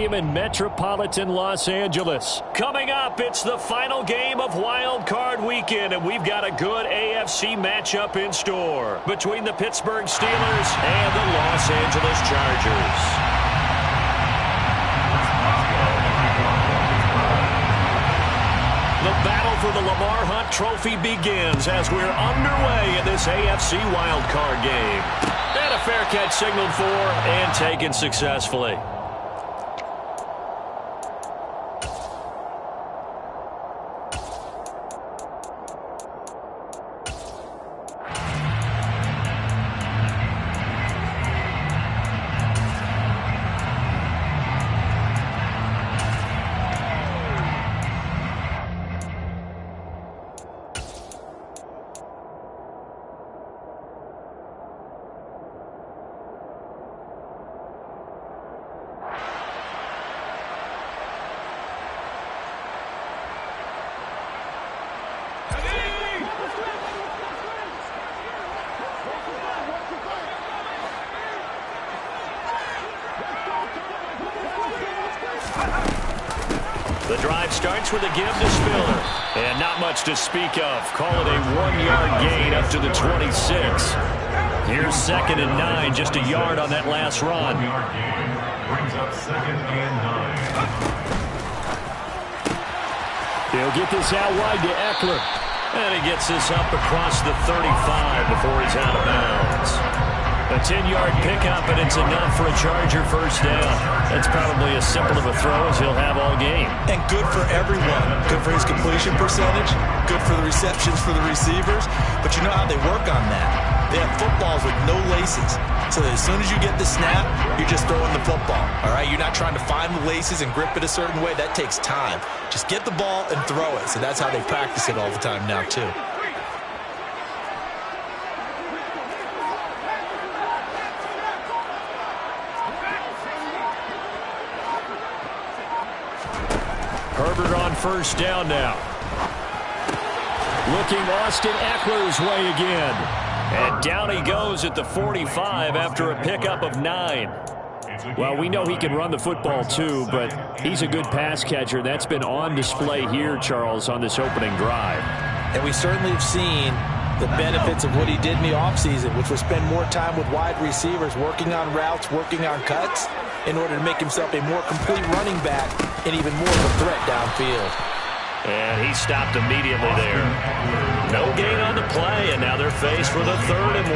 Stadium in metropolitan Los Angeles. Coming up, it's the final game of Wild Card Weekend, and we've got a good AFC matchup in store between the Pittsburgh Steelers and the Los Angeles Chargers. The battle for the Lamar Hunt Trophy begins as we're underway in this AFC wildcard game. And a fair catch signaled for and taken successfully. The drive starts with a give to Spiller. And not much to speak of. Call it a 1-yard gain up to the 26. Here's 2nd and 9, just a yard on that last run. Brings up 2nd and 9. He'll get this out wide to Eckler. And he gets this up across the 35 before he's out of bounds. A 10-yard pickup, and it's enough for a Charger first down. That's probably as simple of a throw as he'll have all game. And good for everyone. Good for his completion percentage. Good for the receptions for the receivers. But you know how they work on that. They have footballs with no laces. So that as soon as you get the snap, you're just throwing the football. All right? You're not trying to find the laces and grip it a certain way. That takes time. Just get the ball and throw it. So that's how they practice it all the time now, too. Herbert on first down now. Looking Austin Eckler's way again. And down he goes at the 45 after a pickup of 9. Well, we know he can run the football too, but he's a good pass catcher. That's been on display here, Charles, on this opening drive. And we certainly have seen the benefits of what he did in the offseason, which was spend more time with wide receivers, working on routes, working on cuts, in order to make himself a more complete running back and even more of a threat downfield. And he stopped immediately there. No gain on the play, and now they're faced with a 3rd and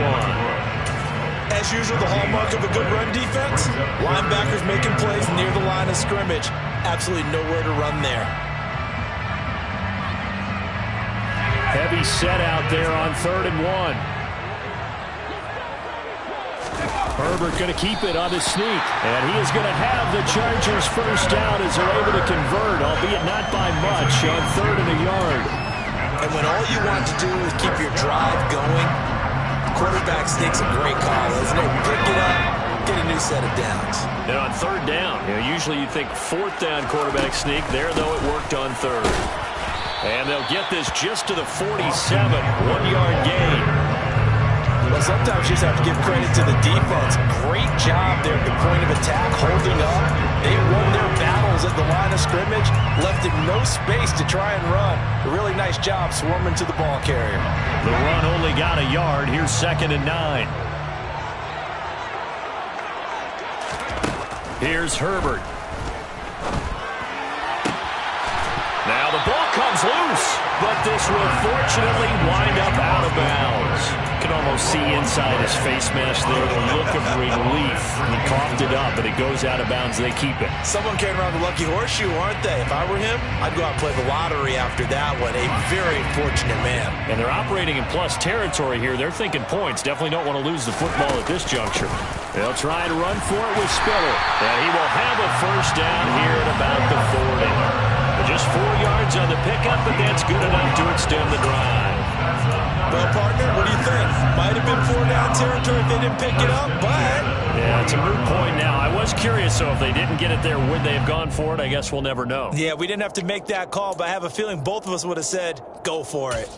1. As usual, the hallmark of a good run defense, linebackers making plays near the line of scrimmage. Absolutely nowhere to run there. Heavy set out there on 3rd and 1. Herbert going to keep it on his sneak. And he is going to have the Chargers first down as they're able to convert, albeit not by much, on 3rd and a yard. And when all you want to do is keep your drive going, quarterback sneak's a great call, isn't it? Pick it up, get a new set of downs. And on 3rd down, usually you'd think 4th down quarterback sneak. There, though, it worked on 3rd. And they'll get this just to the 47, 1-yard gain. Well, sometimes you just have to give credit to the defense. Great job there at the point of attack, holding up. They won their battles at the line of scrimmage, left him no space to try and run. A really nice job swarming to the ball carrier. The run only got a yard. Here's 2nd and 9. Here's Herbert. Now the ball comes loose, but this will fortunately wind up out of bounds. You can almost see inside his face mask there the look of relief. He coughed it up, but it goes out of bounds. They keep it. Someone came around the lucky horseshoe, aren't they? If I were him, I'd go out and play the lottery after that one. A very fortunate man. And they're operating in plus territory here. They're thinking points. Definitely don't want to lose the football at this juncture. They'll try to run for it with Spiller. And he will have a first down here at about the 40. Just 4 yards on the pickup, but that's good enough to extend the drive. Well, partner, what do you think? Might have been 4-down territory if they didn't pick it up, but... Yeah, it's a moot point now. I was curious, so if they didn't get it there, would they have gone for it? I guess we'll never know. Yeah, we didn't have to make that call, but I have a feeling both of us would have said, go for it.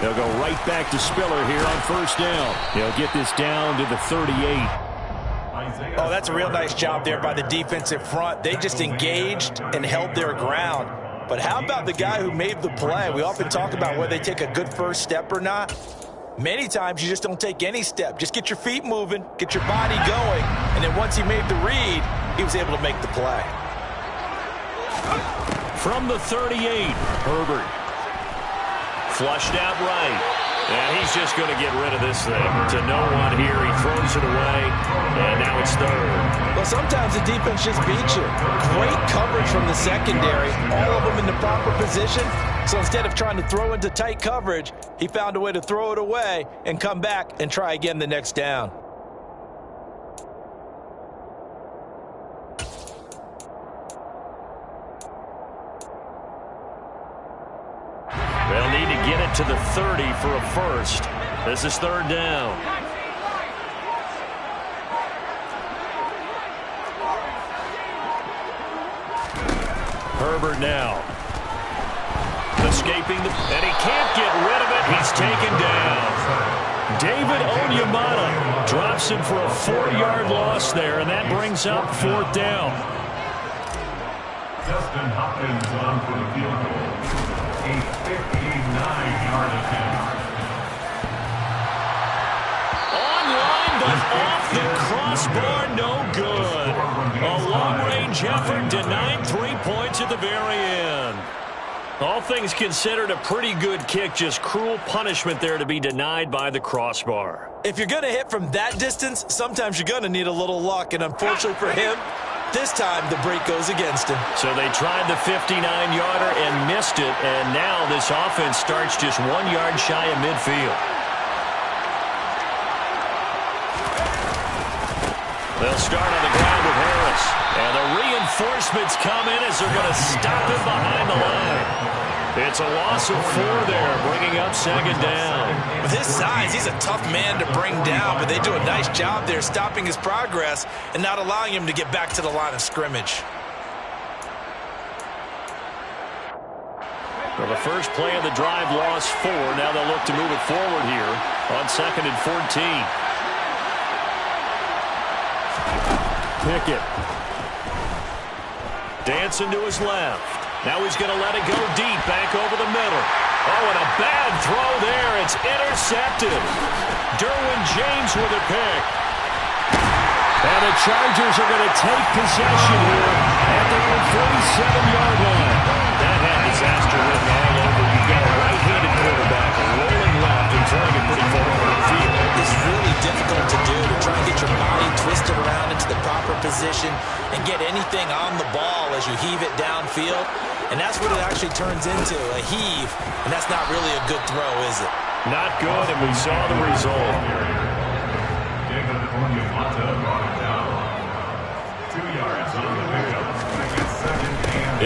They'll go right back to Spiller here on first down. They'll get this down to the 38. Oh, that's a real nice job there by the defensive front. They just engaged and held their ground. But how about the guy who made the play? We often talk about whether they take a good first step or not. Many times you just don't take any step. Just get your feet moving, get your body going, and then once he made the read, he was able to make the play. From the 38, Herbert. Flushed out right. And he's just going to get rid of this thing. To no one here. He throws it away. And now it's third. Well, sometimes the defense just beats you. Great coverage from the secondary. All of them in the proper position. So instead of trying to throw into tight coverage, he found a way to throw it away and come back and try again the next down. They'll need to get it to the 30 for a first. This is third down. Herbert now. Escaping and he can't get rid of it. He's taken down. David Onyemata drops him for a 4-yard loss there, and that brings up fourth down. Justin Hopkins on for the field goal. A 59-yard attempt. Online, but off the crossbar, no good. A long-range effort denied 3 points at the very end. All things considered, a pretty good kick, just cruel punishment there to be denied by the crossbar. If you're going to hit from that distance, sometimes you're going to need a little luck, and unfortunately for him, this time the break goes against him. So they tried the 59-yarder and missed it, and now this offense starts just 1 yard shy of midfield. They'll start on the ground with Harris. And the reinforcements come in as they're going to stop him behind the line. It's a loss of 4 there, bringing up second down. With his size, he's a tough man to bring down, but they do a nice job there stopping his progress and not allowing him to get back to the line of scrimmage. Well, the first play of the drive lost 4. Now they'll look to move it forward here on 2nd and 14. Pickett. Dancing to his left. Now he's going to let it go deep, back over the middle. Oh, and a bad throw there. It's intercepted. Derwin James with a pick. And the Chargers are going to take possession here at their own 47-yard line. That had disaster written all over. You've got a right-handed quarterback rolling left and throwing it pretty far over the field. It's really difficult to do, to try and get your body twisted around into the proper position and get anything on the ball as you heave it downfield. And that's what it actually turns into, a heave. And that's not really a good throw, is it? Not good, and we saw the result. David Onyemata brought it down. 2 yards on the pickup.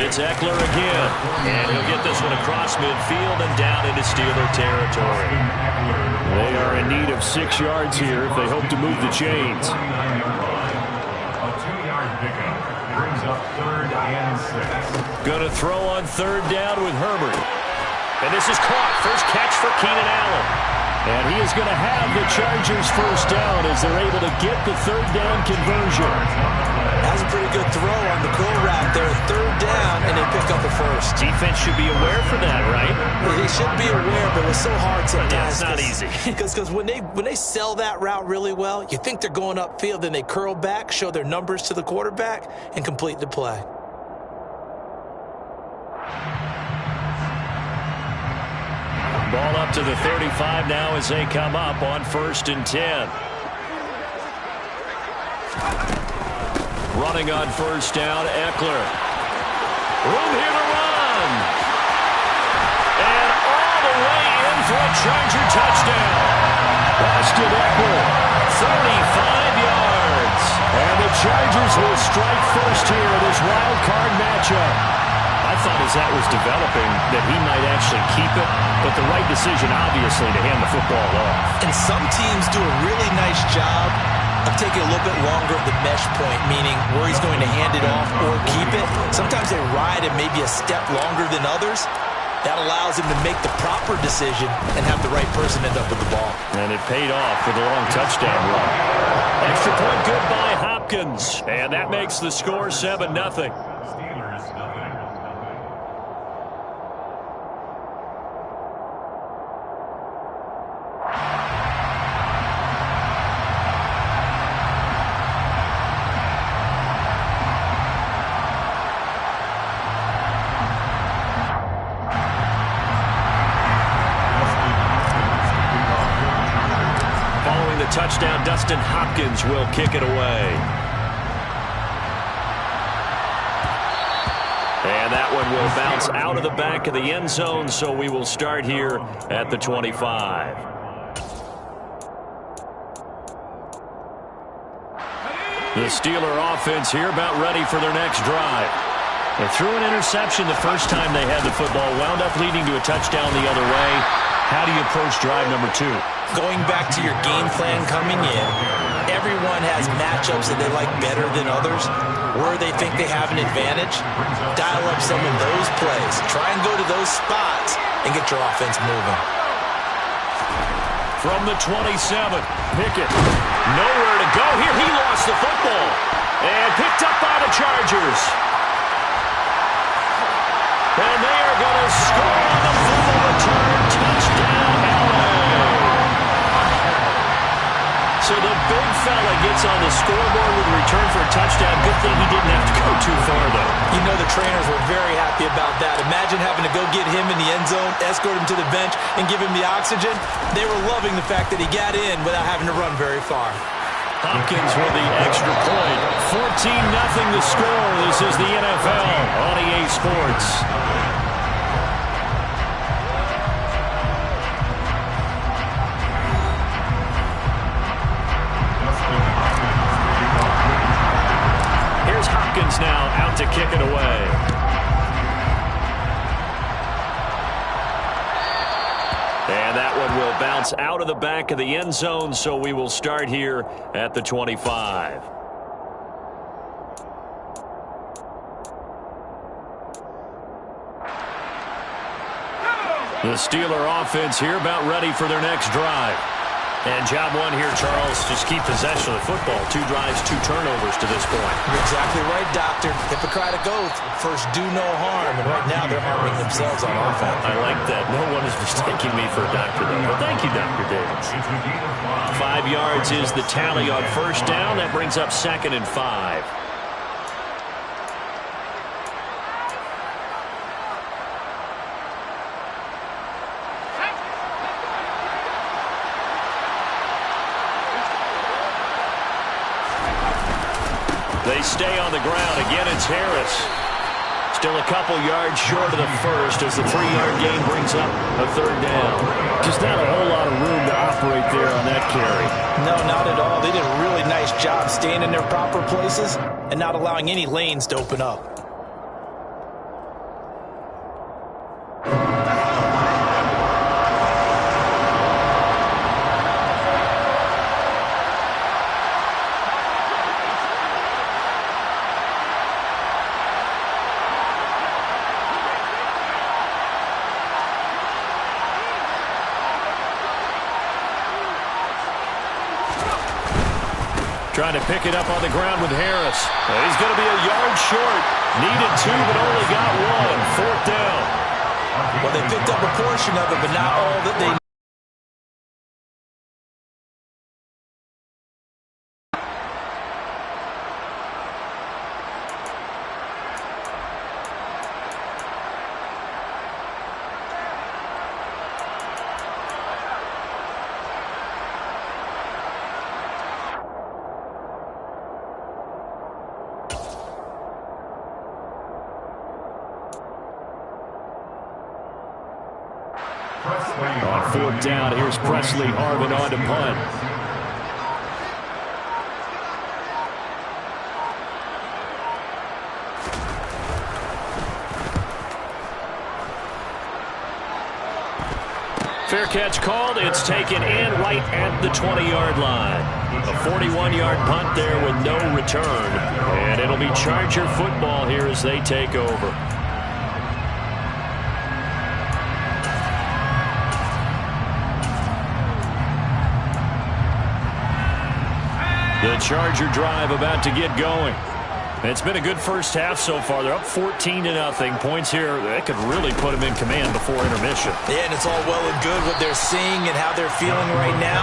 It's Eckler again. And he'll get this one across midfield and down into Steeler territory. They are in need of 6 yards here if they hope to move the chains. A 2-yard pickup brings up 3rd and 6. Going to throw on 3rd down with Herbert. And this is caught. First catch for Keenan Allen. And he is going to have the Chargers first down as they're able to get the 3rd down conversion. That's a pretty good throw on the curl route there. 3rd down, and they pick up a first. Defense should be aware for that, right? Well, they should be aware, but it's so hard sometimes. Yeah, it's not easy. Because when they sell that route really well, you think they're going upfield, then they curl back, show their numbers to the quarterback, and complete the play. Ball up to the 35 now as they come up on 1st and 10. Running on 1st down, Eckler. Room here to run. And all the way in for a Charger touchdown. Austin Eckler, 35 yards. And the Chargers will strike first here in this wild card matchup. I thought as that was developing that he might actually keep it, but the right decision, obviously, to hand the football off. And some teams do a really nice job of taking a little bit longer of the mesh point, meaning where he's going to hand it off or keep it. Sometimes they ride it maybe a step longer than others. That allows him to make the proper decision and have the right person end up with the ball. And it paid off with a long touchdown run. Extra point good by Hopkins. And that makes the score 7-0. Steelers, nothing. Touchdown, Dustin Hopkins will kick it away. And that one will bounce out of the back of the end zone, so we will start here at the 25. The Steeler offense here about ready for their next drive. They threw an interception the first time they had the football, wound up leading to a touchdown the other way. How do you approach drive number 2? Going back to your game plan coming in, everyone has matchups that they like better than others, where they think they have an advantage. Dial up some of those plays. Try and go to those spots and get your offense moving. From the 27, Pickett. Nowhere to go here. He lost the football. And picked up by the Chargers. And they are going to score on the fumble return. Touchdown, AllDay. So the big fella gets on the scoreboard with a return for a touchdown. Good thing he didn't have to go too far, though. You know the trainers were very happy about that. Imagine having to go get him in the end zone, escort him to the bench, and give him the oxygen. They were loving the fact that he got in without having to run very far. Hopkins with the extra point. 14-0 the score. This is the NFL on EA Sports. Now out to kick it away. And that one will bounce out of the back of the end zone, so we will start here at the 25. The Steeler offense here about ready for their next drive. And job one here, Charles, just keep possession of the football. 2 drives, 2 turnovers to this point. You're exactly right, Doctor. Hippocratic oath, first do no harm. And right now they're harming themselves on offense. I like that. No one is mistaking me for a doctor, though. Well, thank you, Dr. Davis. 5 yards is the tally on first down. That brings up 2nd and 5. They stay on the ground. Again, it's Harris. Still a couple yards short of the first as the 3-yard gain brings up a 3rd down. Just not a whole lot of room to operate there on that carry. No, not at all. They did a really nice job staying in their proper places and not allowing any lanes to open up. Trying to pick it up on the ground with Harris. He's going to be a yard short. Needed 2, but only got 1. 4th down. Well, they picked up a portion of it, but not all that they On 4th down, here's Presley Harvin on to punt. Fair catch called. It's taken in right at the 20-yard line. A 41-yard punt there with no return. And it'll be Charger football here as they take over. The Charger drive about to get going. It's been a good first half so far. They're up 14-0. Points here, that could really put them in command before intermission. Yeah, and it's all well and good what they're seeing and how they're feeling right now.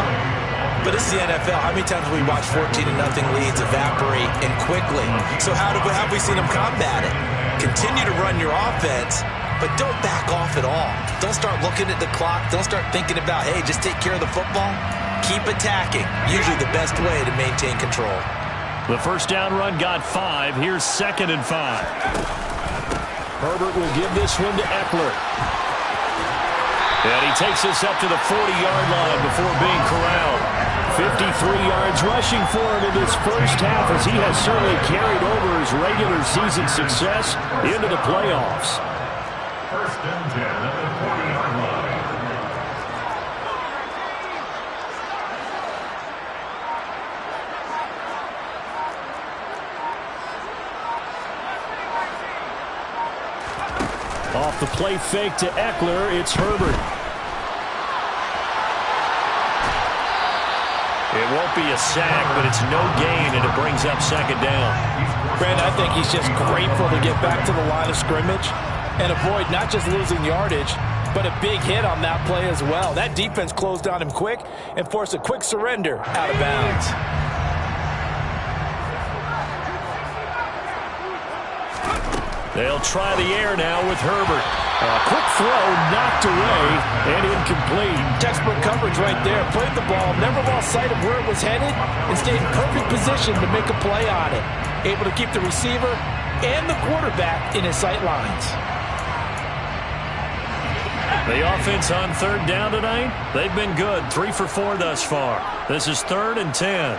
But it's the NFL. How many times have we watched 14-0 leads evaporate and quickly? So how have we seen them combat it? Continue to run your offense, but don't back off at all. Don't start looking at the clock. Don't start thinking about, hey, just take care of the football. Keep attacking. Usually the best way to maintain control. The first down run got 5. Here's 2nd and 5. Herbert will give this one to Eckler. And he takes us up to the 40-yard line before being corralled. 53 yards rushing for him in this first half, as he has certainly carried over his regular season success into the playoffs. First and 10 at the 40-yard line. Off the play fake to Eckler, it's Herbert. It won't be a sack, but it's no gain, and it brings up 2nd down. Brandon, I think he's just grateful to get back to the line of scrimmage and avoid not just losing yardage, but a big hit on that play as well. That defense closed on him quick and forced a quick surrender out of bounds. They'll try the air now with Herbert. A quick throw knocked away and incomplete. Textbook coverage right there. Played the ball, never lost sight of where it was headed, and stayed in perfect position to make a play on it. Able to keep the receiver and the quarterback in his sight lines. The offense on 3rd down tonight, they've been good. 3 for 4 thus far. This is 3rd and 10.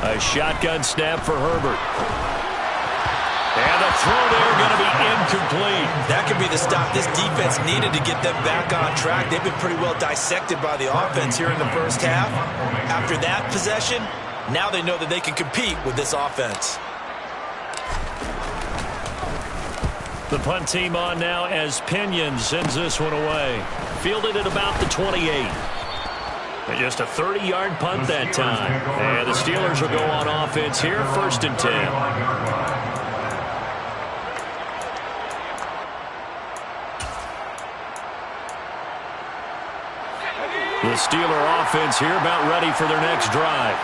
A shotgun snap for Herbert. And the throw there going to be incomplete. That could be the stop this defense needed to get them back on track. They've been pretty well dissected by the offense here in the first half. After that possession, now they know that they can compete with this offense. The punt team on now as Pinion sends this one away. Fielded at about the 28. Just a 30-yard punt that time. And the Steelers will go on offense here, 1st and 10. The Steeler offense here about ready for their next drive.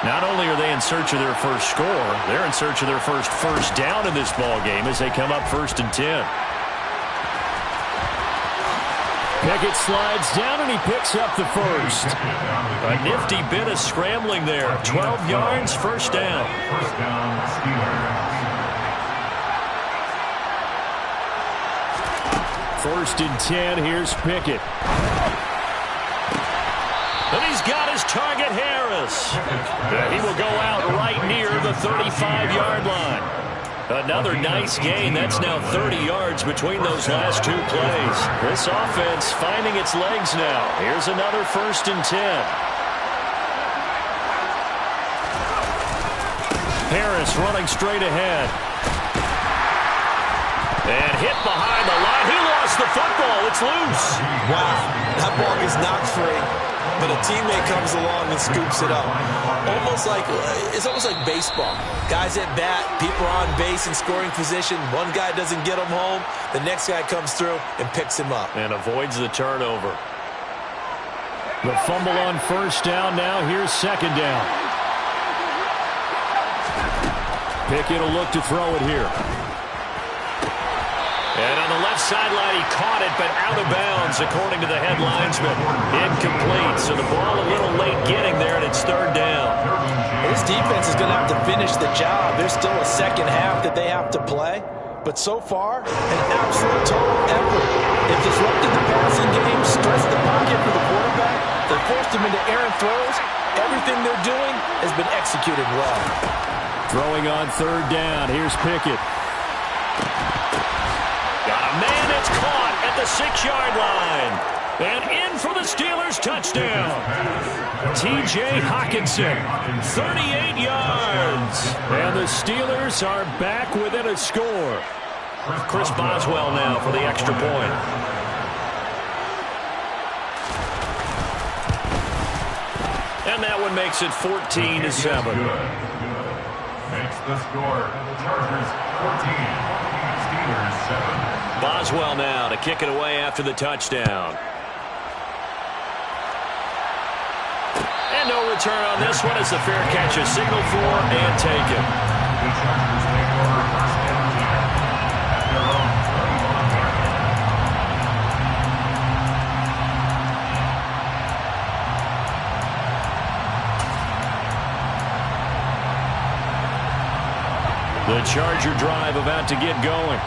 Not only are they in search of their first score, they're in search of their first down in this ball game as they come up 1st and 10. Pickett slides down and he picks up the first. A nifty bit of scrambling there. 12 yards, 1st down. First down, Steelers. 1st and 10, here's Pickett. And he's got his target, Harris. He will go out right near the 35-yard line. Another nice gain. That's now 30 yards between those last 2 plays. This offense finding its legs now. Here's another 1st and 10. Harris running straight ahead. And hit behind the line. He lost the football. It's loose. Wow, that ball gets knocked free, but a teammate comes along and scoops it up. It's almost like baseball. Guys at bat, people are on base in scoring position. One guy doesn't get him home. The next guy comes through and picks him up. And avoids the turnover. The fumble on 1st down now. Here's 2nd down. Pickett will look to throw it here. And on the left sideline, he caught it, but out of bounds, according to the head linesman. Incomplete, so the ball a little late getting there, and it's 3rd down. This defense is going to have to finish the job. There's still a second half that they have to play. But so far, an absolute total effort. They've disrupted the passing game, stressed the pocket for the quarterback. They forced him into errant throws. Everything they're doing has been executed well. Throwing on 3rd down. Here's Pickett. Got a man that's caught at the 6-yard line. And in for the Steelers touchdown. T.J. Hawkinson, 38 yards. And the Steelers are back within a score. Chris Boswell now for the extra point. And that one makes it 14-7. Makes the score. Chargers 14. Steelers 7. Boswell now to kick it away after the touchdown. And no return on this one as the fair catch is signaled for and taken. The Chargers take over first and 10 at their own 31 yard The Charger drive about to get going.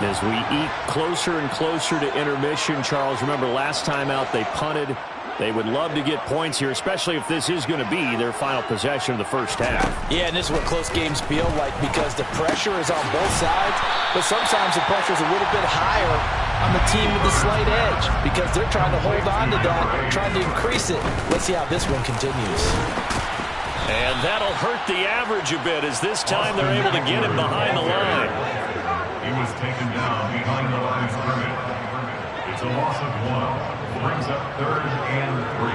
As we eke closer and closer to intermission, Charles, remember last time out they punted. They would love to get points here, especially if this is going to be their final possession of the first half. Yeah, and this is what close games feel like because the pressure is on both sides, but sometimes the pressure is a little bit higher on the team with the slight edge because they're trying to hold on to that, trying to increase it. Let's see how this one continues. And that'll hurt the average a bit as this time they're able to get him behind the line. He was taken down behind the line of scrimmage. It's a loss of 1. Brings up 3rd and 3.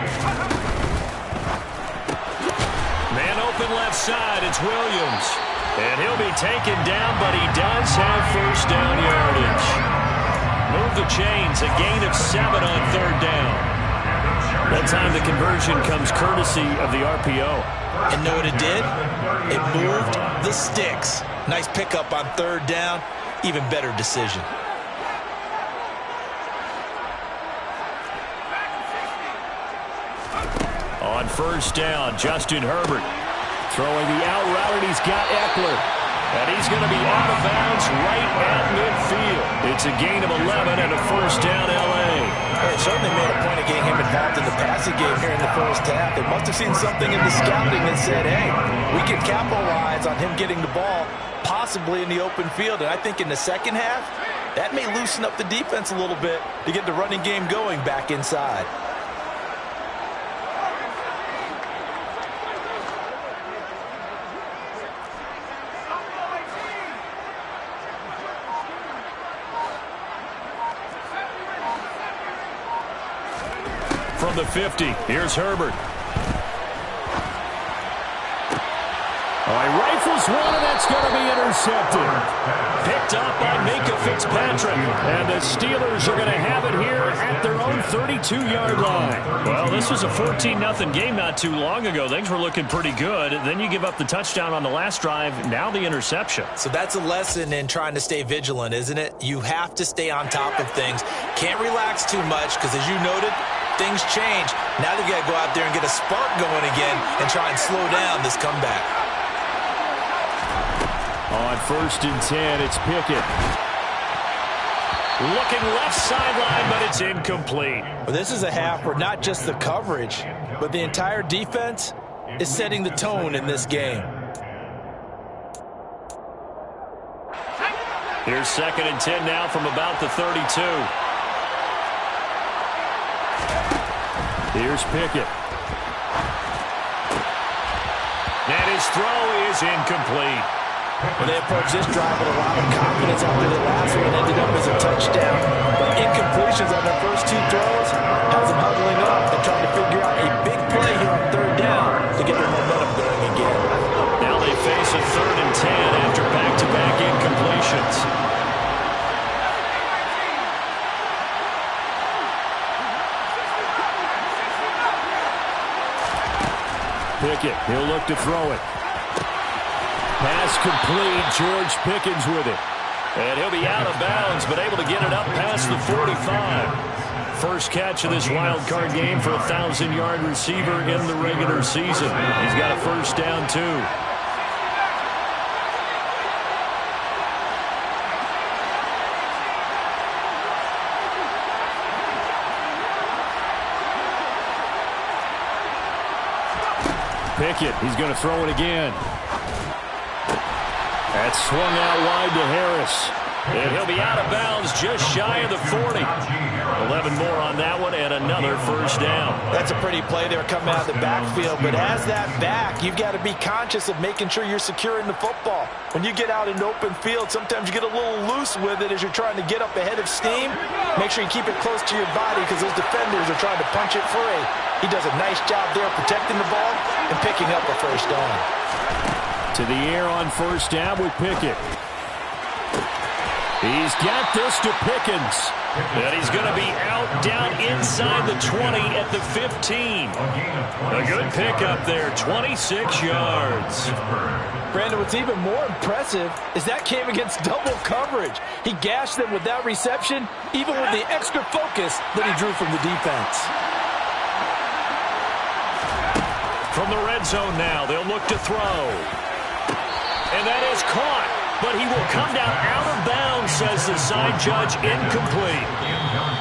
Man open left side, it's Williams. And he'll be taken down, but he does have first down yardage. Move the chains, a gain of 7 on 3rd down. That time the conversion comes courtesy of the RPO. And know what it did? It moved the sticks. Nice pickup on 3rd down. Even better decision. On first down, Justin Herbert throwing the out route, and he's got Eckler. And he's going to be out of bounds right at midfield. It's a gain of 11 and a first down L.A. They certainly made a point of getting him involved in the passing game here in the first half. They must have seen something in the scouting that said, hey, we can capitalize on him getting the ball possibly in the open field. And I think in the second half, that may loosen up the defense a little bit to get the running game going back inside. From the 50, here's Herbert. He rifles one, and that's going to be intercepted. Picked up by Minka Fitzpatrick. And the Steelers are going to have it here at their own 32-yard line. Well, this was a 14-0 game not too long ago. Things were looking pretty good. Then you give up the touchdown on the last drive. Now the interception. So that's a lesson in trying to stay vigilant, isn't it? You have to stay on top of things. Can't relax too much because, as you noted, things change. Now they got to go out there and get a spark going again and try and slow down this comeback. On first and 10, it's Pickett. Looking left sideline, but it's incomplete. Well, this is a half where not just the coverage, but the entire defense is setting the tone in this game. Here's 2nd and 10 now from about the 32. Here's Pickett. And his throw is incomplete. Well, they approached this drive with a lot of confidence after the last one ended up as a touchdown. But incompletions on their first 2 throws has them huddling up and trying to figure out a big play here on 3rd down to get their momentum going again. Now they face a 3rd and 10 after back-to-back incompletions. Pickett, he'll look to throw it. Pass complete, George Pickens with it. And he'll be out of bounds, but able to get it up past the 45. First catch of this wild card game for a 1,000-yard receiver in the regular season. He's got a first down, too. Pickett, he's going to throw it again. That's swung out wide to Harris. And he'll be out of bounds just shy of the 40. 11 more on that one and another first down. That's a pretty play there coming out of the backfield. But as that back, you've got to be conscious of making sure you're securing the football. When you get out in open field, sometimes you get a little loose with it as you're trying to get up ahead of steam. Make sure you keep it close to your body because those defenders are trying to punch it free. He does a nice job there protecting the ball and picking up a first down. To the air on first down with Pickett. He's got this to Pickens. And he's going to be out down inside the 20 at the 15. A good pickup there, 26 yards. Brandon, what's even more impressive is that came against double coverage. He gashed them with that reception, even with the extra focus that he drew from the defense. From the red zone now, they'll look to throw. And that is caught. But he will come down out of bounds, says the side judge, incomplete.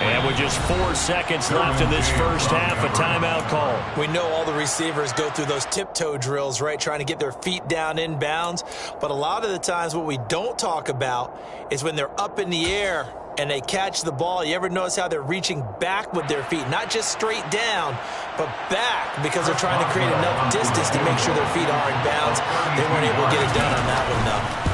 And with just 4 seconds left in this first half, a timeout call. We know all the receivers go through those tiptoe drills, right, trying to get their feet down in bounds. But a lot of the times what we don't talk about is when they're up in the air and they catch the ball. You ever notice how they're reaching back with their feet? Not just straight down, but back because they're trying to create enough distance to make sure their feet are in bounds. They weren't able to get it done on that one, though.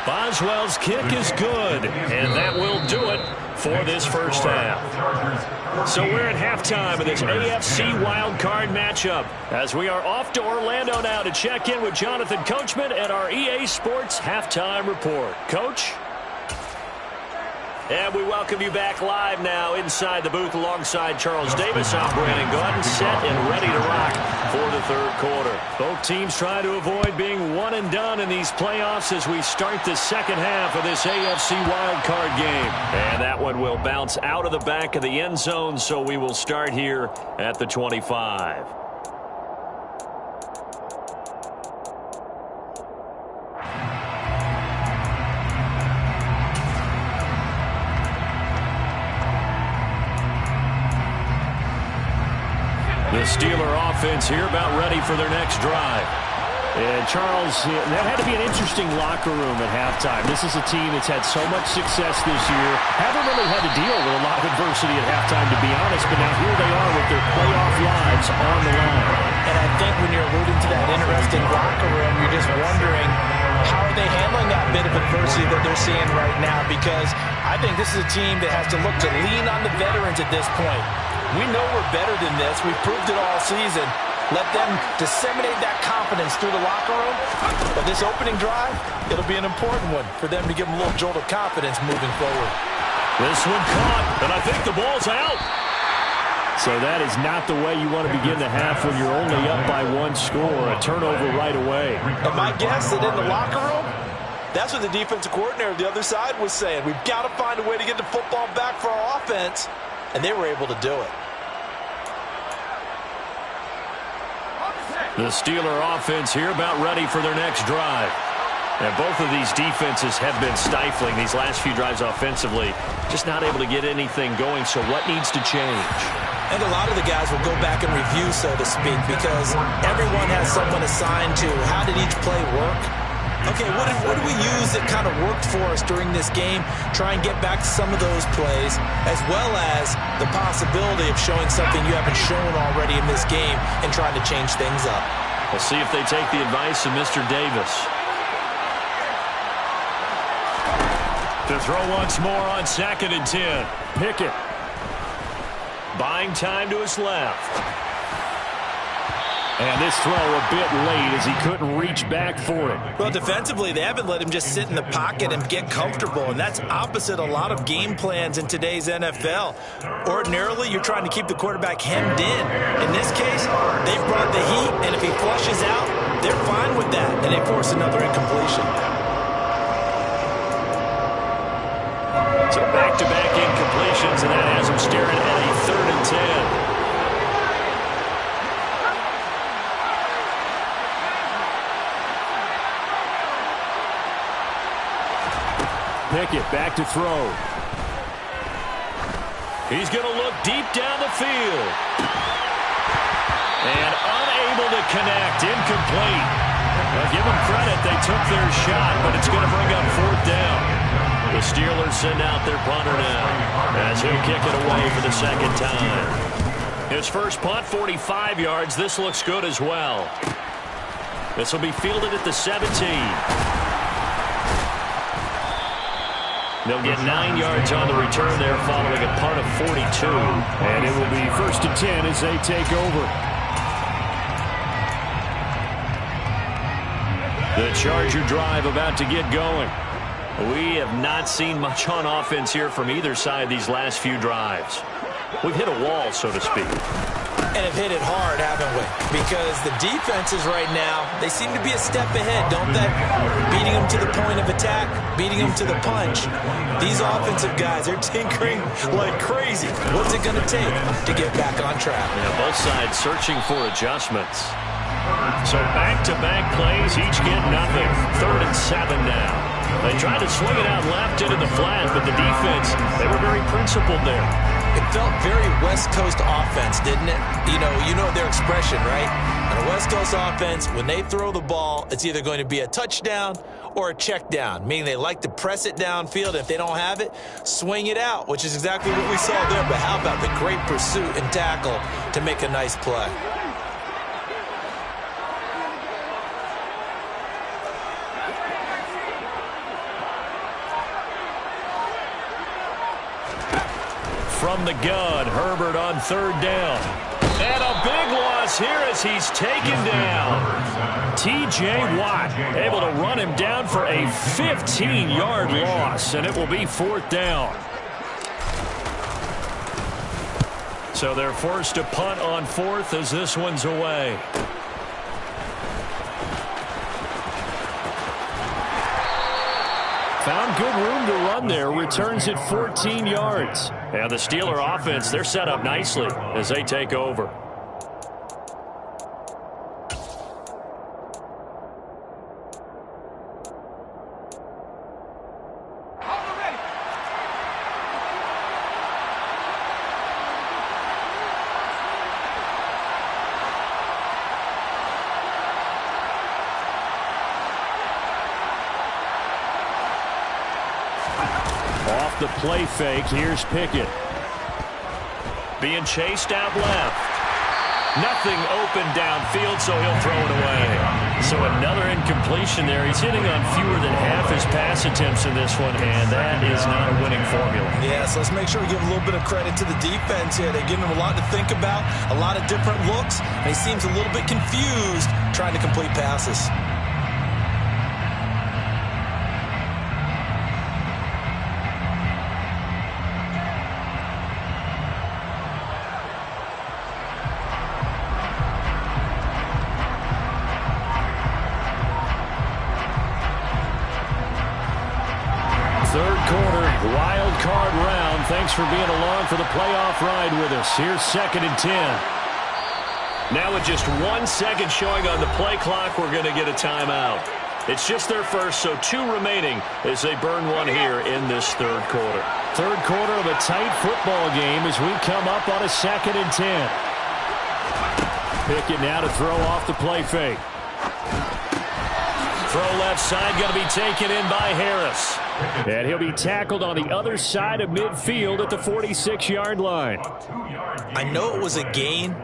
Boswell's kick is good, and that will do it for this first half. So we're at halftime of this AFC wildcard matchup as we are off to Orlando now to check in with Jonathan Coachman at our EA Sports Halftime Report. Coach? And we welcome you back live now inside the booth alongside Charles Davis. I'm Brandon Gordon, set and ready to rock for the third quarter. Both teams trying to avoid being one and done in these playoffs as we start the second half of this AFC wildcard game. And that one will bounce out of the back of the end zone, so we will start here at the 25. The Steeler offense here about ready for their next drive. And Charles, that had to be an interesting locker room at halftime. This is a team that's had so much success this year. Haven't really had to deal with a lot of adversity at halftime, to be honest. But now here they are with their playoff lives on the line. And I think when you're alluding to that interesting locker room, you're just wondering how are they handling that bit of adversity that they're seeing right now? Because I think this is a team that has to look to lean on the veterans at this point. We know we're better than this. We've proved it all season. Let them disseminate that confidence through the locker room. But this opening drive, it'll be an important one for them to give them a little jolt of confidence moving forward. This one caught, and I think the ball's out. So that is not the way you want to begin the half when you're only up by one score. A turnover right away. And my guess that in the locker room, that's what the defensive coordinator on the other side was saying. We've got to find a way to get the football back for our offense. And they were able to do it. The Steeler offense here about ready for their next drive. And both of these defenses have been stifling these last few drives offensively. Just not able to get anything going, so what needs to change? And a lot of the guys will go back and review, so to speak, because everyone has someone assigned to how did each play work. Okay, what did we use that kind of worked for us during this game? Try and get back to some of those plays, as well as the possibility of showing something you haven't shown already in this game and trying to change things up. We'll see if they take the advice of Mr. Davis. To throw once more on 2nd and 10. Pickett. Buying time to his left. And this throw a bit late as he couldn't reach back for it. Well, defensively, they haven't let him just sit in the pocket and get comfortable, and that's opposite a lot of game plans in today's NFL. Ordinarily, you're trying to keep the quarterback hemmed in. In this case, they brought the heat, and if he flushes out, they're fine with that, and they force another incompletion. So back-to-back incompletions, and that has him staring at a 3rd and 10. Pickett back to throw. He's going to look deep down the field. And unable to connect. Incomplete. Well, give them credit. They took their shot, but it's going to bring up 4th down. send out their punter now, as he'll kick it away for the second time. His first punt, 45 yards. This looks good as well. This will be fielded at the 17. They'll get 9 yards on the return there following a punt of 42. And it will be 1st and 10 as they take over. The Charger drive about to get going. We have not seen much on offense here from either side these last few drives. We've hit a wall, so to speak. And have hit it hard, haven't we? Because the defenses right now, they seem to be a step ahead, don't they? Beating them to the point of attack, beating them to the punch. These offensive guys, they're tinkering like crazy. What's it going to take to get back on track? Yeah, both sides searching for adjustments. So back-to-back plays, each get nothing. 3rd and 7 now. They tried to swing it out left into the flat, but the defense, they were very principled there. It felt very West Coast offense, didn't it? You know their expression, right? On a West Coast offense, when they throw the ball, it's either going to be a touchdown or a check down, meaning they like to press it downfield. If they don't have it, swing it out, which is exactly what we saw there. But how about the great pursuit and tackle to make a nice play? From the gun, Herbert on 3rd down. And a big loss here as he's taken down. T.J. Watt able to run him down for a 15-yard loss, and it will be 4th down. So they're forced to punt on 4th as this one's away. Found good room to run there. Returns at 14 yards. And the Steeler offense, they're set up nicely as they take over. Off the play fake, here's Pickett. Being chased out left. Nothing open downfield, so he'll throw it away. So another incompletion there. He's hitting on fewer than half his pass attempts in this one, and that is not a winning formula. Yeah, so let's make sure we give a little bit of credit to the defense here. They're giving him a lot to think about, a lot of different looks, and he seems a little bit confused trying to complete passes. Third quarter, wild card round. Thanks for being along for the playoff ride with us. Here's 2nd and 10. Now with just 1 second showing on the play clock, we're going to get a timeout. It's just their first, so 2 remaining as they burn one here in this third quarter. Third quarter of a tight football game as we come up on a 2nd and 10. Pickett now to throw off the play fake. Throw left side, going to be taken in by Harris. And he'll be tackled on the other side of midfield at the 46-yard line. I know it was a gain,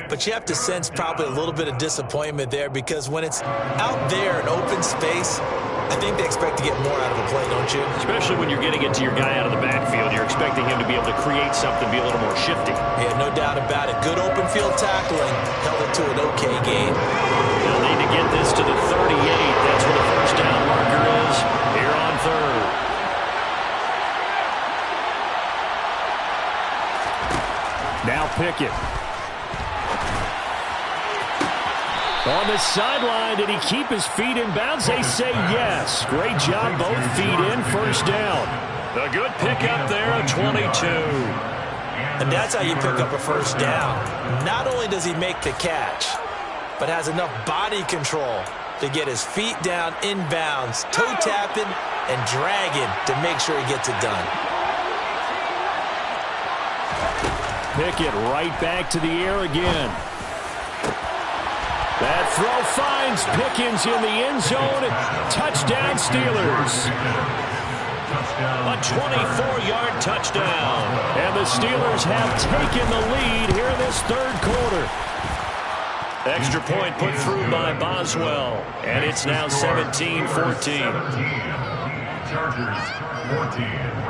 but you have to sense probably a little bit of disappointment there because when it's out there in open space, I think they expect to get more out of a play, don't you? Especially when you're getting it to your guy out of the backfield. You're expecting him to be able to create something, be a little more shifty. Yeah, no doubt about it. Good open field tackling held it to an okay gain. They'll need to get this to the 38. That's where the first down marker is here on 3rd. Now Pickett. On the sideline, did he keep his feet in bounds? They say yes. Great job, both feet in, first down. A good pickup there at 22. And that's how you pick up a first down. Not only does he make the catch, but has enough body control to get his feet down inbounds, toe tapping and dragging to make sure he gets it done. Pickett right back to the air again. That throw finds Pickens in the end zone. Touchdown, Steelers. Touchdown. A 24-yard touchdown. And the Steelers have taken the lead here in this third quarter. Extra point put through by Boswell. And it's now 17-14. Chargers 14.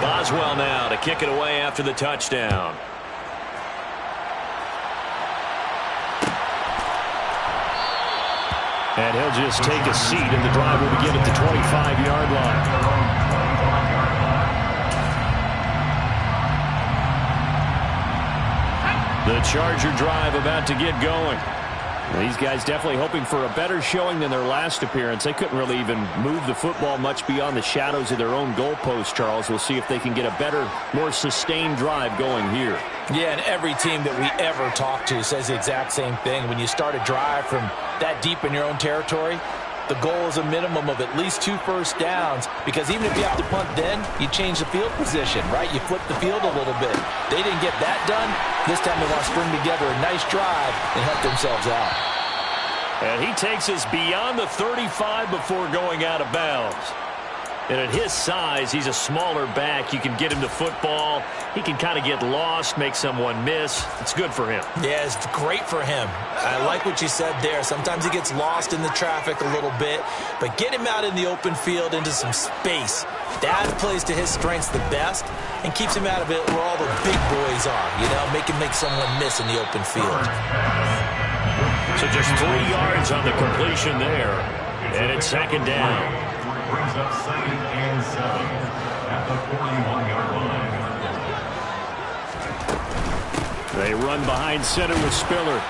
Boswell now to kick it away after the touchdown. And he'll just take a seat, and the drive will begin at the 25-yard line. The Charger drive about to get going. These guys definitely hoping for a better showing than their last appearance. They couldn't really even move the football much beyond the shadows of their own goalpost, Charles. We'll see if they can get a better, more sustained drive going here. Yeah, and every team that we ever talk to says the exact same thing. When you start a drive from that deep in your own territory, the goal is a minimum of at least 2 first downs, because even if you have to punt then, you change the field position, right? You flip the field a little bit. They didn't get that done. This time they want to string together a nice drive and help themselves out. And he takes us beyond the 35 before going out of bounds. And at his size, he's a smaller back. You can get him the football. He can kind of get lost, make someone miss. It's good for him. Yeah, it's great for him. I like what you said there. Sometimes he gets lost in the traffic a little bit, but get him out in the open field into some space. That plays to his strengths the best and keeps him out of it where all the big boys are, you know, make him make someone miss in the open field. So just 3 yards on the completion there, and it's second down. Brings up 2nd and 7 at the 41-yard line. They run behind center with Spiller.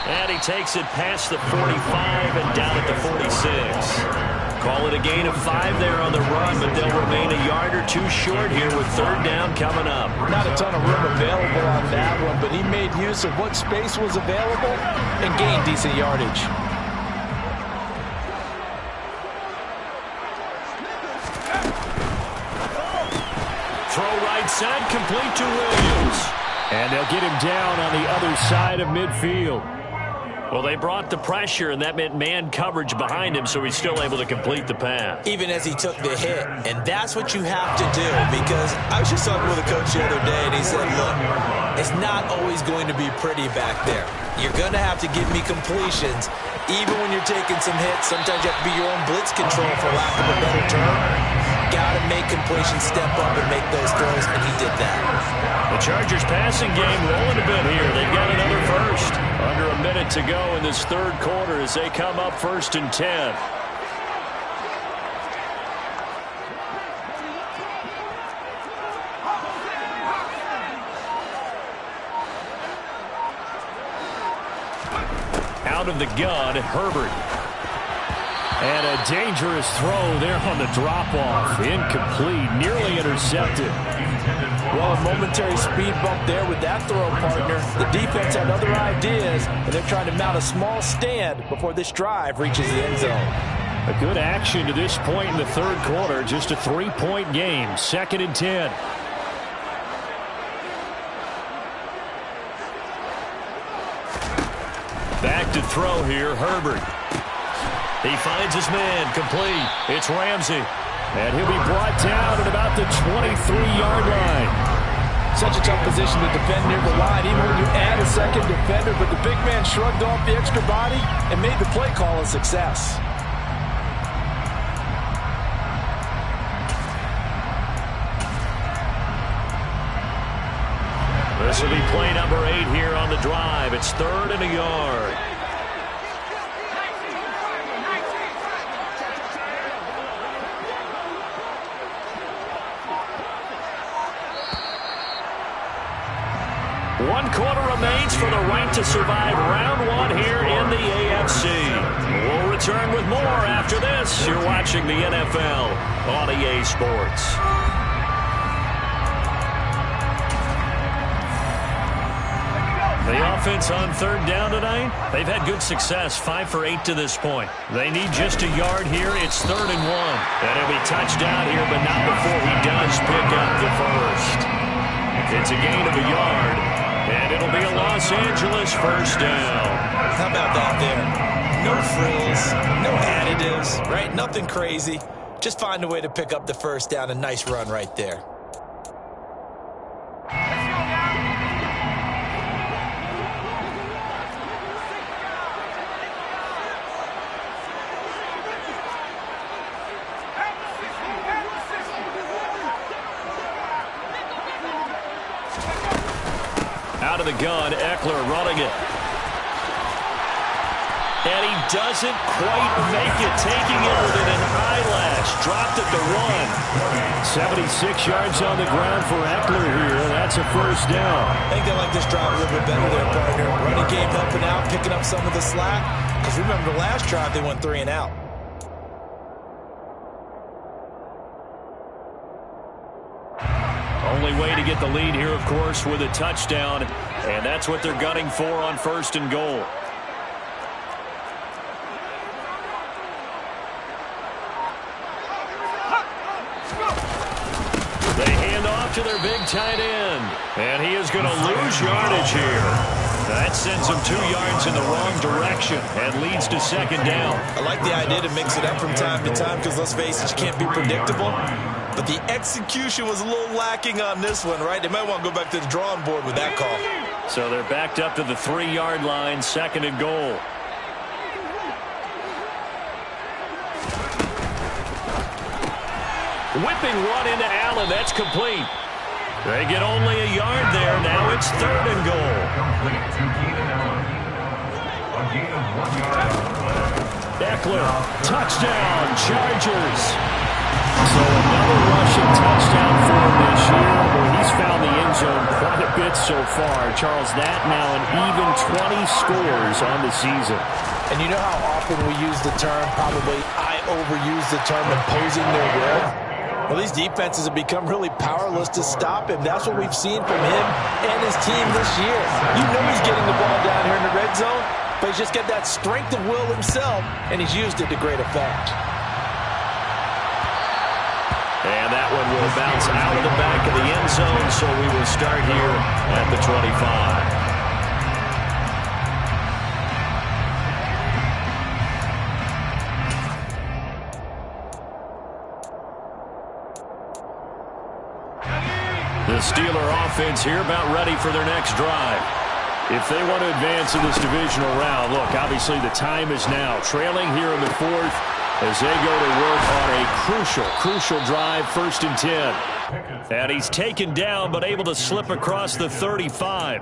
And he takes it past the 45 and down at the 46. Call it a gain of 5 there on the run, but they'll remain a yard or 2 short here with third down coming up. Not a ton of room available on that one, but he made use of what space was available and gained decent yardage. Side complete to Williams. And they'll get him down on the other side of midfield. Well, they brought the pressure, and that meant man coverage behind him, so he's still able to complete the pass. Even as he took the hit, and that's what you have to do, because I was just talking with a coach the other day, and he said, look, it's not always going to be pretty back there. You're going to have to give me completions. Even when you're taking some hits, sometimes you have to be your own blitz control, for lack of a better term. Got to make completions, step up and make those throws, and he did that. The Chargers passing game rolling a bit here. They've got another first. Under a minute to go in this third quarter as they come up 1st and 10. Out of the gun, Herbert. And a dangerous throw there on the drop-off. Incomplete, nearly intercepted. Well, a momentary speed bump there with that throw, partner. The defense had other ideas, and they're trying to mount a small stand before this drive reaches the end zone. A good action to this point in the third quarter. Just a 3-point game. 2nd and 10. Back to throw here, Herbert. He finds his man, complete. It's Ramsey. And he'll be brought down at about the 23-yard line. Such a tough position to defend near the line, even when you add a second defender. But the big man shrugged off the extra body and made the play call a success. This will be play number 8 here on the drive. It's 3rd and a yard. One quarter remains for the right to survive round 1 here in the AFC. We'll return with more after this. You're watching the NFL on EA Sports. The offense on third down tonight, they've had good success, 5 for 8 to this point. They need just a yard here. It's 3rd and 1. And it'll be touchdown here, but not before he does pick up the first. It's a gain of a yard, and it'll be a Los Angeles first down. How about that there? No frills, no additives, right? Nothing crazy. Just find a way to pick up the first down. A nice run right there. Out of the gun, Eckler running it. And he doesn't quite make it, taking it within an eyelash. Dropped at the 1. 76 yards on the ground for Eckler here. That's a first down. I think they like this drive a little bit better there, partner. Running game helping out, picking up some of the slack. Because remember, the last drive they went 3 and out. Only way to get the lead here, of course, with a touchdown. And that's what they're gunning for on 1st and goal. They hand off to their big tight end. And he is going to lose yardage here. That sends him 2 yards in the wrong direction and leads to 2nd down. I like the idea to mix it up from time to time because, let's face it, you can't be predictable. But the execution was a little lacking on this one, right? They might want to go back to the drawing board with that call. So they're backed up to the 3-yard line, 2nd and goal. Whipping run into Allen. That's complete. They get only a yard there. Now it's 3rd and goal. Eckler, touchdown, Chargers. So another rushing touchdown for him this year. Well, he's found the end zone quite a bit so far. Charles, that now an even 20 scores on the season. And you know how often we use the term, probably I overuse the term imposing their will? Well, these defenses have become really powerless to stop him. That's what we've seen from him and his team this year. You know he's getting the ball down here in the red zone, but he's just got that strength of will himself, and he's used it to great effect. And that one will bounce out of the back of the end zone, so we will start here at the 25. The Steeler offense here about ready for their next drive. If they want to advance in this divisional round, look, obviously the time is now. Trailing here in the 4th as they go to work on a crucial drive, 1st and 10. And he's taken down but able to slip across the 35.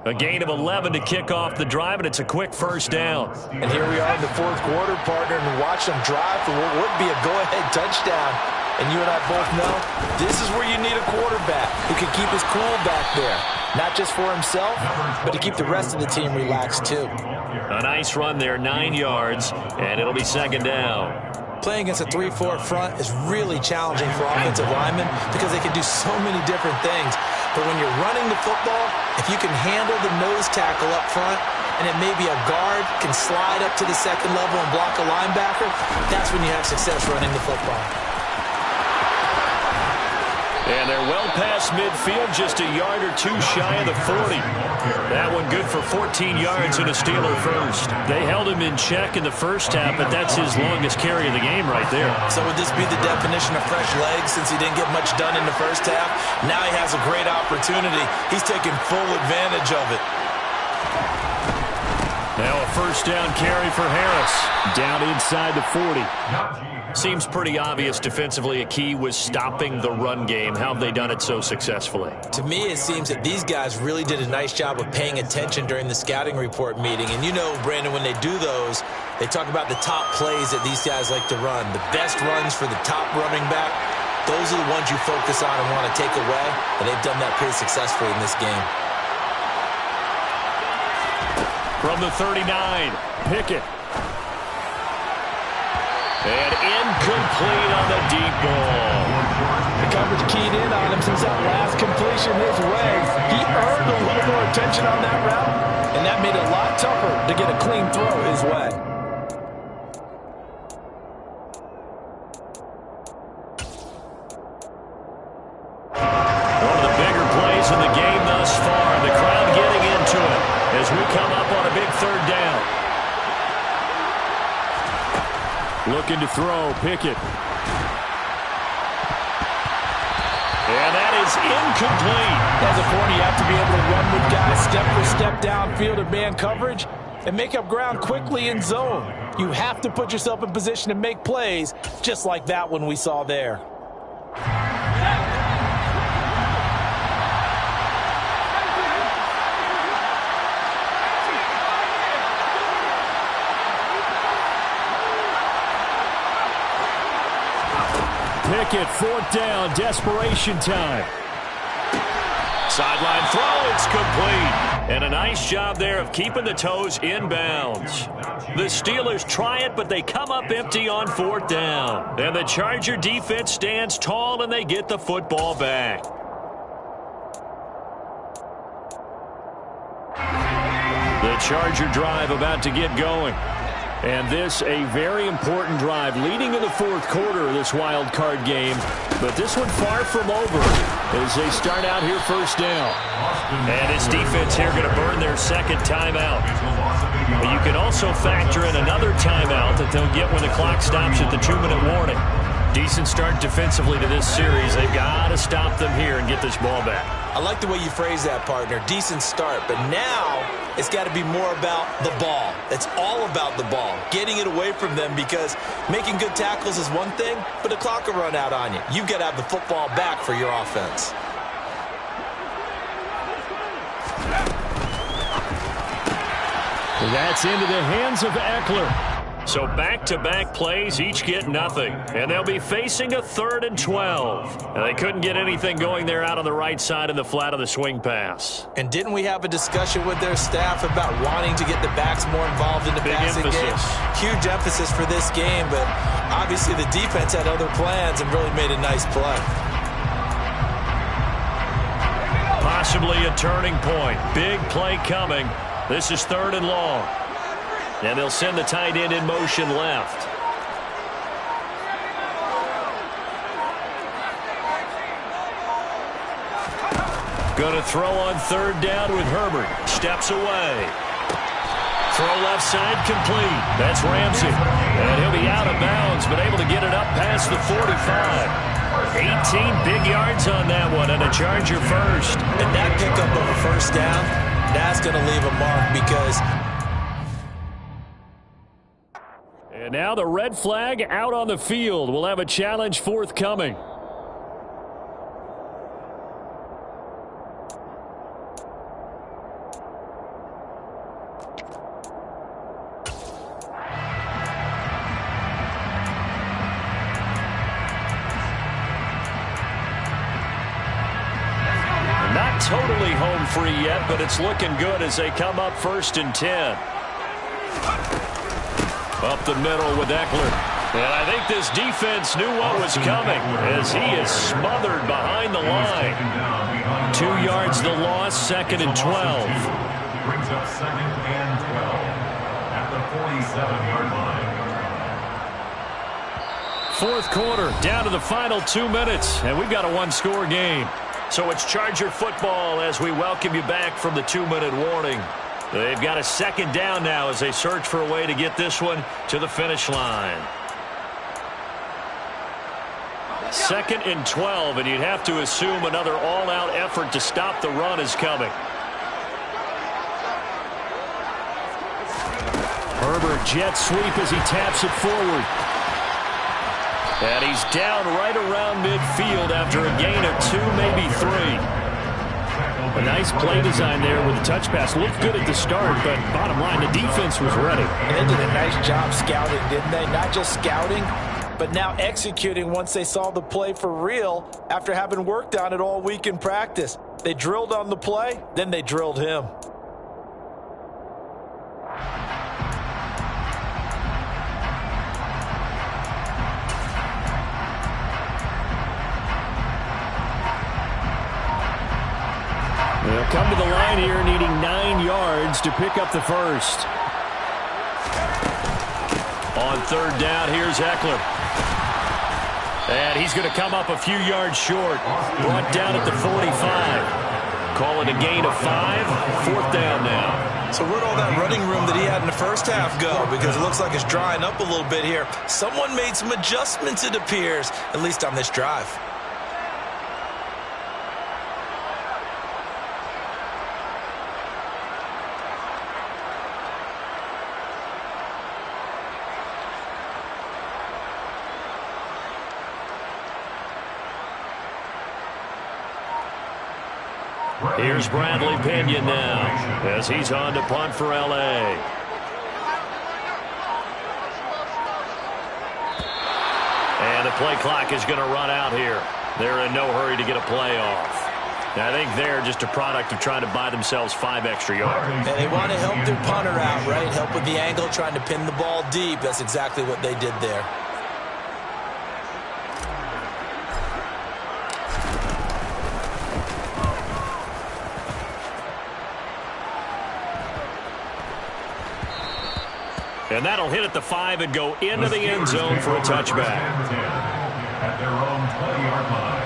A gain of 11 to kick off the drive, and it's a quick first down. And here we are in the 4th quarter, partner, and watch them drive for what would be a go-ahead touchdown. And you and I both know this is where you need a quarterback who can keep his cool back there. Not just for himself, but to keep the rest of the team relaxed too. A nice run there, 9 yards, and it'll be 2nd down. Playing against a 3-4 front is really challenging for offensive linemen because they can do so many different things. But when you're running the football, if you can handle the nose tackle up front, and it may be a guard can slide up to the 2nd level and block a linebacker, that's when you have success running the football. And they're well past midfield, just a yard or 2 shy of the 40. That one good for 14 yards and a Steeler first. They held him in check in the first half, but that's his longest carry of the game right there. So would this be the definition of fresh legs since he didn't get much done in the first half? Now he has a great opportunity. He's taking full advantage of it. Now a first down carry for Harris. Down inside the 40. Seems pretty obvious defensively a key was stopping the run game. How have they done it so successfully? To me, it seems that these guys really did a nice job of paying attention during the scouting report meeting. And you know, Brandon, when they do those, they talk about the top plays that these guys like to run. The best runs for the top running back, those are the ones you focus on and want to take away. And they've done that pretty successfully in this game. From the 39, Pickett. And incomplete on the deep ball. The coverage keyed in on him since that last completion his way. He earned a little more attention on that route, and that made it a lot tougher to get a clean throw his way. One of the bigger plays in the game thus far. The crowd getting into it as we come up on a big third down. Looking to throw, Pickett. And that is incomplete. As a corner, you have to be able to run with guys step for step downfield in man coverage and make up ground quickly in zone. You have to put yourself in position to make plays just like that one we saw there. Pickett, fourth down, desperation time. Sideline throw, it's complete. And a nice job there of keeping the toes in bounds. The Steelers try it, but they come up empty on fourth down. And the Charger defense stands tall, and they get the football back. The Charger drive about to get going. And this a very important drive leading in the fourth quarter of this wild card game. But this one far from over as they start out here first down. And his defense here going to burn their second timeout. But you can also factor in another timeout that they'll get when the clock stops at the 2-minute warning. Decent start defensively to this series. They've got to stop them here and get this ball back. I like the way you phrase that, partner. Decent start, but now it's got to be more about the ball. It's all about the ball, getting it away from them, because making good tackles is one thing, but the clock will run out on you. You've got to have the football back for your offense. That's into the hands of Eckler. So back-to-back plays, each get nothing. And they'll be facing a 3rd and 12. And they couldn't get anything going there out on the right side in the flat of the swing pass. And didn't we have a discussion with their staff about wanting to get the backs more involved in the passing game? Huge emphasis for this game, but obviously the defense had other plans and really made a nice play. Possibly a turning point. Big play coming. This is 3rd and long. And they'll send the tight end in motion left. Going to throw on 3rd down with Herbert. Steps away. Throw left side complete. That's Ramsey. And he'll be out of bounds, but able to get it up past the 45. 18 big yards on that one, and a Charger first. And that pickup of a first down, that's going to leave a mark, because... And now the red flag out on the field. We'll have a challenge forthcoming. Not totally home free yet, but it's looking good as they come up 1st and 10. Up the middle with Eckler. And I think this defense knew what was coming as he is smothered behind the line. 2 yards the loss, 2nd and 12. Brings up 2nd and 12 at the 47-yard line. 4th quarter, down to the final 2 minutes, and we've got a one-score game. So it's Charger football as we welcome you back from the 2-minute warning. They've got a 2nd down now as they search for a way to get this one to the finish line. 2nd and 12, and you'd have to assume another all-out effort to stop the run is coming. Herbert jet sweep as he taps it forward. And he's down right around midfield after a gain of 2, maybe 3. A nice play design there with the touch pass. Looked good at the start, but bottom line, the defense was ready. And they did a nice job scouting, didn't they? Not just scouting, but now executing once they saw the play for real after having worked on it all week in practice. They drilled on the play, then they drilled him. come to the line here needing 9 yards to pick up the first. On third down, here's Eckler. And he's going to come up a few yards short. Brought down at the 45. Call it a gain of 5. Fourth down now. So where'd all that running room that he had in the first half go? Because it looks like it's drying up a little bit here. Someone made some adjustments, it appears, at least on this drive. Here's Bradley Pinion now as he's on to punt for L.A. And the play clock is going to run out here. They're in no hurry to get a play off. I think they're just a product of trying to buy themselves 5 extra yards. And they want to help their punter out, right? Help with the angle, trying to pin the ball deep. That's exactly what they did there. And that'll hit at the 5 and go into the end zone for a touchback. At their own 20-yard line.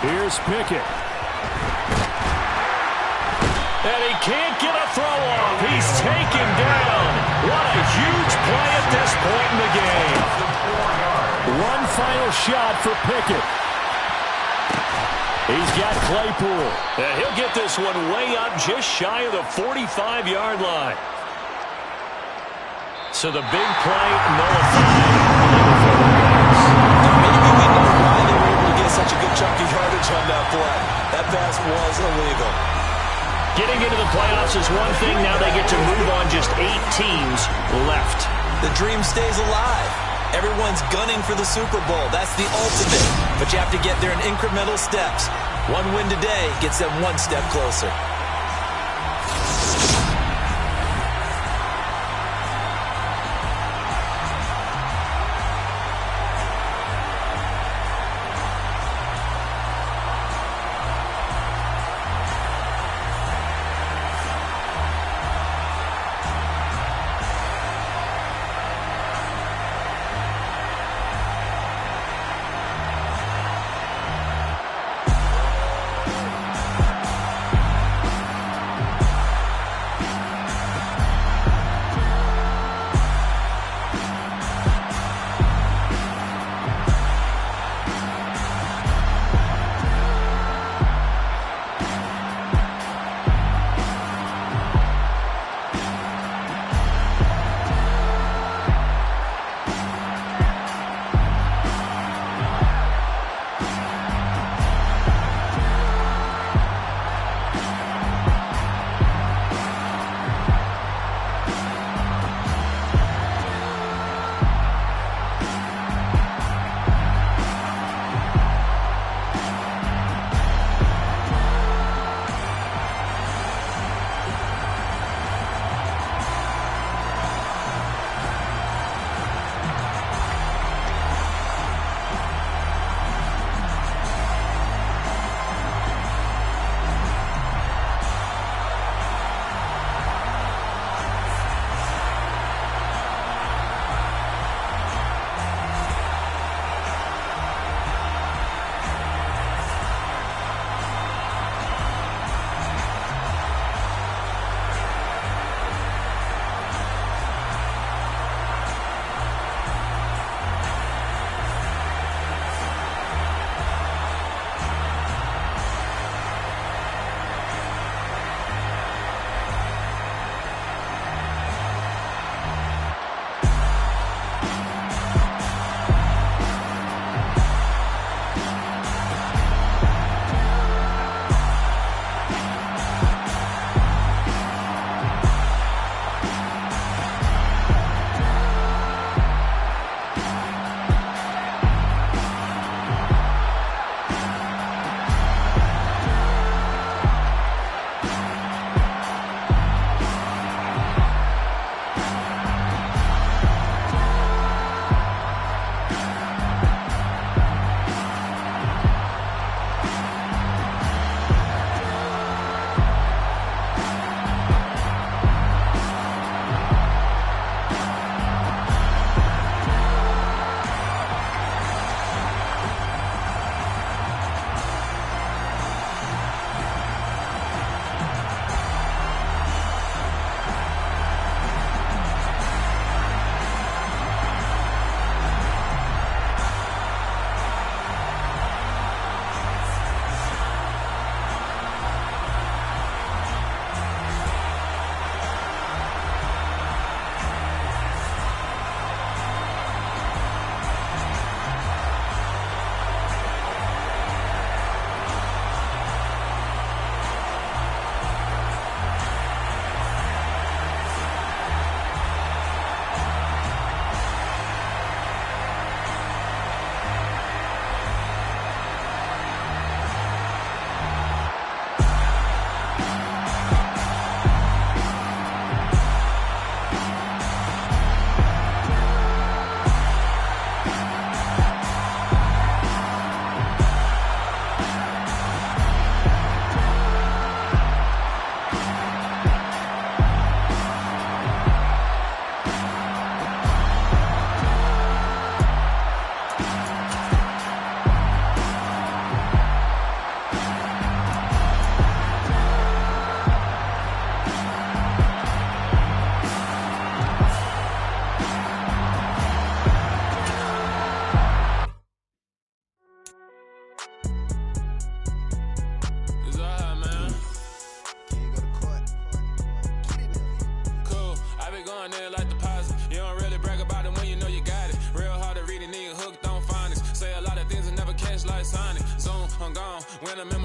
Here's Pickett. And he can't get a throw off. He's taken down. What a huge play at this point in the game. One final shot for Pickett. He's got Claypool. And he'll get this one way up just shy of the 45-yard line. So the big play nullified. Such a good chunky yardage on that play. That pass was illegal. Getting into the playoffs is one thing. Now they get to move on. Just 8 teams left. The dream stays alive. Everyone's gunning for the Super Bowl. That's the ultimate. But you have to get there in incremental steps. One win today gets them one step closer.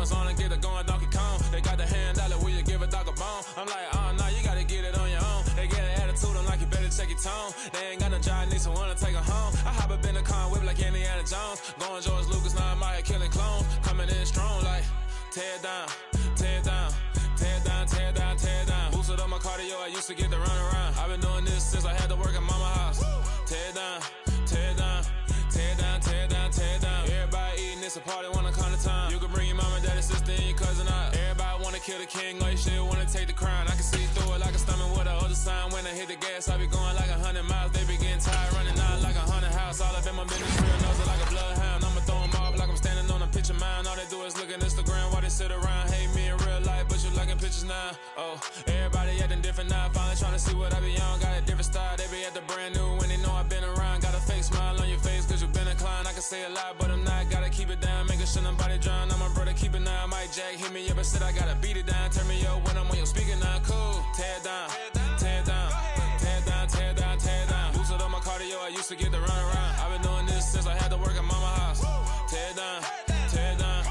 helmets on and get it going Donkey Kong. They got the hand dollar, will you give a dog a bone? I'm like, oh, no, you gotta get it on your own. They get an attitude, I'm like, you better check your tone. They ain't got no job, need someone to take her home. I hop up in the car and whip like Indiana Jones. Going George Lucas, now I'm out here killing clones. Coming in strong like, tear it down, tear it down. Tear it down, tear it down, tear it down. Boosted up my cardio, I used to get to run around. I've been doing this since I had to work at mama house. Tear it down, tear it down, tear it down, tear it down, tear it down. Everybody eating, it's a party, wanna come to time. You can bring your mama, daddy, sister, and your cousin out. Everybody wanna kill the king, or you shit wanna take the crown. I can see through it like a stomach with a other sign. When I hit the gas, I be going like 100 miles. They be getting tired, running out like 100 house. All up in my business, real nose it like a bloodhound. I'ma throw them off like I'm standing on a picture mound. All they do is look at Instagram while they sit around. Hate me in real life, but you liking pictures now. Oh, everybody acting different now. Finally trying to see what I be on. Got a different style, they be at the brand new when they know I've been around. Got a fake smile on your face cause you been inclined. I can say a lot, but I'm not. Gotta keep it down, making sure nobody drown. I'm my brother, keep it now. Mike Jack hit me up and said I gotta beat it down. Turn me up when I'm on your speaker now. Cool, tear it down, tear it down, tear it down, tear it down, tear it down. Boosted up my cardio, I used to get to run around. I've been doing this since I had to work at mama house. Tear it down, tear it down,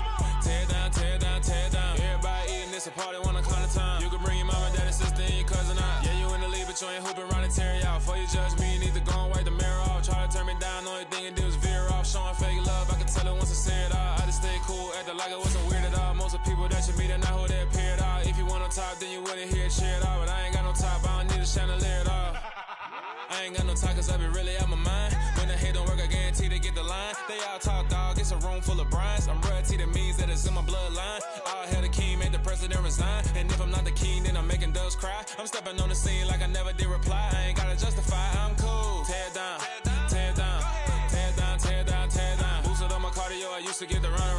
tear it down, tear it down, tear it down. Everybody eating, it's a party, wanna come to time. You can bring your mama, daddy, sister, and your cousin out. Yeah, you in the league, but you ain't hooping around and tear you out. Before you judge me, you need to go and wipe the mirror off. Try to turn me down, only thing you did was veer off. Showing fake love, I can tell it once I say it all. I just stay cool, acting like I wasn't weird at all. Most of the people that you meet are not who they appear at all. If you want on top, then you wouldn't hear it cheer at all. But I ain't got no top, I don't need a chandelier at all. I ain't got no talk cause I be really out my mind. When the hate don't work, I guarantee they get the line. They all talk, dog, it's a room full of Bryans. I'm royalty, that means that it's in my bloodline. All hell the king, made the president resign. And if I'm not the king, then I'm making doves cry. I'm stepping on the scene like I never did reply. I ain't gotta justify, I'm cool. Tear it down, tear it down, tear it down, tear it down, tear it down. Boosted up my cardio, I used to get to run